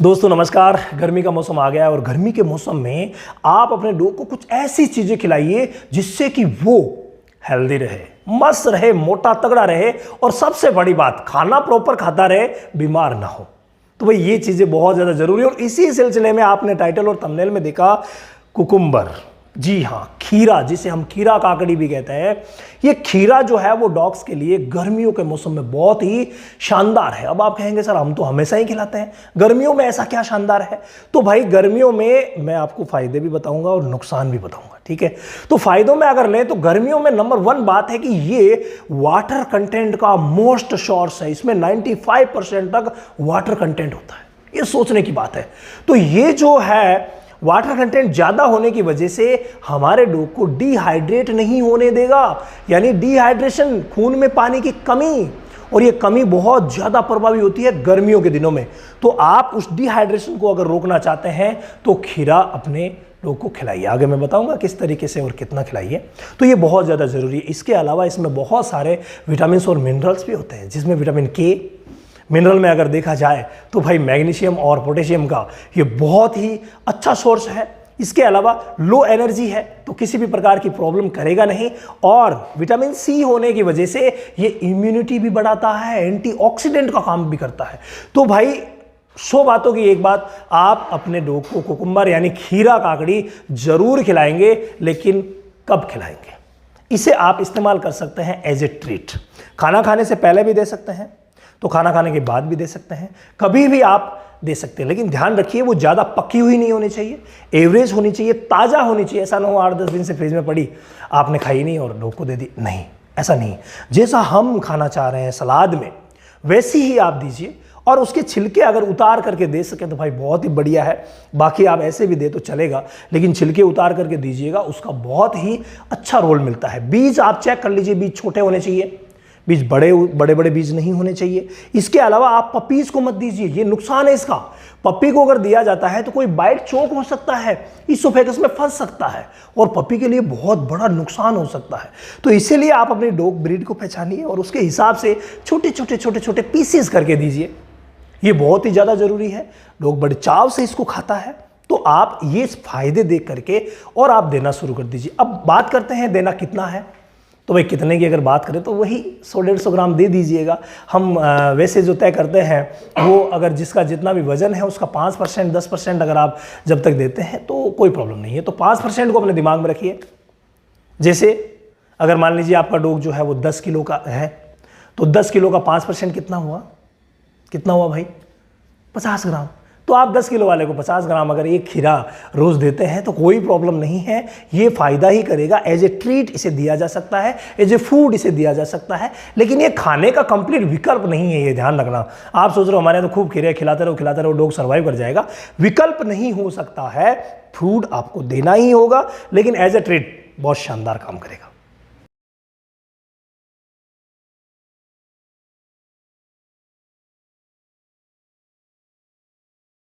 दोस्तों नमस्कार। गर्मी का मौसम आ गया है और गर्मी के मौसम में आप अपने डॉग को कुछ ऐसी चीजें खिलाइए जिससे कि वो हेल्दी रहे, मस्त रहे, मोटा तगड़ा रहे और सबसे बड़ी बात खाना प्रॉपर खाता रहे, बीमार ना हो। तो भाई ये चीजें बहुत ज्यादा जरूरी है और इसी सिलसिले में आपने टाइटल और थंबनेल में देखा कुकुम्बर। जी हाँ, खीरा, जिसे हम खीरा काकड़ी भी कहते हैं। ये खीरा जो है वो डॉग्स के लिए गर्मियों के मौसम में बहुत ही शानदार है। अब आप कहेंगे सर हम तो हमेशा ही खिलाते हैं, गर्मियों में ऐसा क्या शानदार है? तो भाई गर्मियों में मैं आपको फायदे भी बताऊंगा और नुकसान भी बताऊंगा, ठीक है? तो फायदों में अगर लें तो गर्मियों में नंबर 1 बात है कि ये वाटर कंटेंट का मोस्ट सोर्स है। इसमें 95% तक वाटर कंटेंट होता है। ये सोचने की बात है। तो ये जो है वाटर कंटेंट ज़्यादा होने की वजह से हमारे डॉग को डिहाइड्रेट नहीं होने देगा, यानी डिहाइड्रेशन, खून में पानी की कमी, और ये कमी बहुत ज़्यादा प्रभावी होती है गर्मियों के दिनों में। तो आप उस डिहाइड्रेशन को अगर रोकना चाहते हैं तो खीरा अपने डॉग को खिलाइए। आगे मैं बताऊंगा किस तरीके से और कितना खिलाइए। तो ये बहुत ज़्यादा ज़रूरी है। इसके अलावा इसमें बहुत सारे विटामिन और मिनरल्स भी होते हैं, जिसमें विटामिन के, मिनरल में अगर देखा जाए तो भाई मैग्नीशियम और पोटेशियम का ये बहुत ही अच्छा सोर्स है। इसके अलावा लो एनर्जी है तो किसी भी प्रकार की प्रॉब्लम करेगा नहीं, और विटामिन सी होने की वजह से ये इम्यूनिटी भी बढ़ाता है, एंटीऑक्सीडेंट का काम भी करता है। तो भाई 100 बातों की एक बात, आप अपने डॉग को कुकुम्बर यानी खीरा काकड़ी जरूर खिलाएंगे, लेकिन कब खिलाएंगे? इसे आप इस्तेमाल कर सकते हैं एज ए ट्रीट। खाना खाने से पहले भी दे सकते हैं, तो खाना खाने के बाद भी दे सकते हैं, कभी भी आप दे सकते हैं। लेकिन ध्यान रखिए वो ज़्यादा पकी हुई नहीं होनी चाहिए, एवरेज होनी चाहिए, ताज़ा होनी चाहिए। ऐसा ना हो 8-10 दिन से फ्रिज में पड़ी, आपने खाई नहीं और डॉग को दे दी, नहीं, ऐसा नहीं। जैसा हम खाना चाह रहे हैं सलाद में, वैसी ही आप दीजिए। और उसके छिलके अगर उतार करके दे सकें तो भाई बहुत ही बढ़िया है। बाकी आप ऐसे भी दे तो चलेगा, लेकिन छिलके उतार करके दीजिएगा, उसका बहुत ही अच्छा रोल मिलता है। बीज आप चेक कर लीजिए, बीज छोटे होने चाहिए, बीज बड़े बीज नहीं होने चाहिए। इसके अलावा आप पपीज को मत दीजिए, ये नुकसान है इसका। पपी को अगर दिया जाता है तो कोई बाइट चोक हो सकता है, इसोफेगस में फंस सकता है और पपी के लिए बहुत बड़ा नुकसान हो सकता है। तो इसीलिए आप अपनी डॉग ब्रीड को पहचानिए और उसके हिसाब से छोटे छोटे पीसेस करके दीजिए। ये बहुत ही ज़्यादा ज़रूरी है। डॉग बड़े चाव से इसको खाता है, तो आप ये फायदे देख करके और आप देना शुरू कर दीजिए। अब बात करते हैं देना कितना है। तो भाई कितने की अगर बात करें तो वही 100-150 ग्राम दे दीजिएगा। हम वैसे जो तय करते हैं वो अगर जिसका जितना भी वजन है उसका 5%, 10% अगर आप जब तक देते हैं तो कोई प्रॉब्लम नहीं है। तो 5% को अपने दिमाग में रखिए। जैसे अगर मान लीजिए आपका डॉग जो है वो 10 किलो का है, तो 10 किलो का 5% कितना हुआ? कितना हुआ भाई? 50 ग्राम। तो आप 10 किलो वाले को 50 ग्राम अगर एक खीरा रोज देते हैं तो कोई प्रॉब्लम नहीं है, ये फायदा ही करेगा। एज ए ट्रीट इसे दिया जा सकता है, एज ए फूड इसे दिया जा सकता है, लेकिन ये खाने का कंप्लीट विकल्प नहीं है। ये ध्यान रखना। आप सोच रहे हो हमारे यहाँ तो खूब खीरे खिलाते रहो डॉग सर्वाइव कर जाएगा, विकल्प नहीं हो सकता है। फूड आपको देना ही होगा, लेकिन एज ए ट्रीट बहुत शानदार काम करेगा।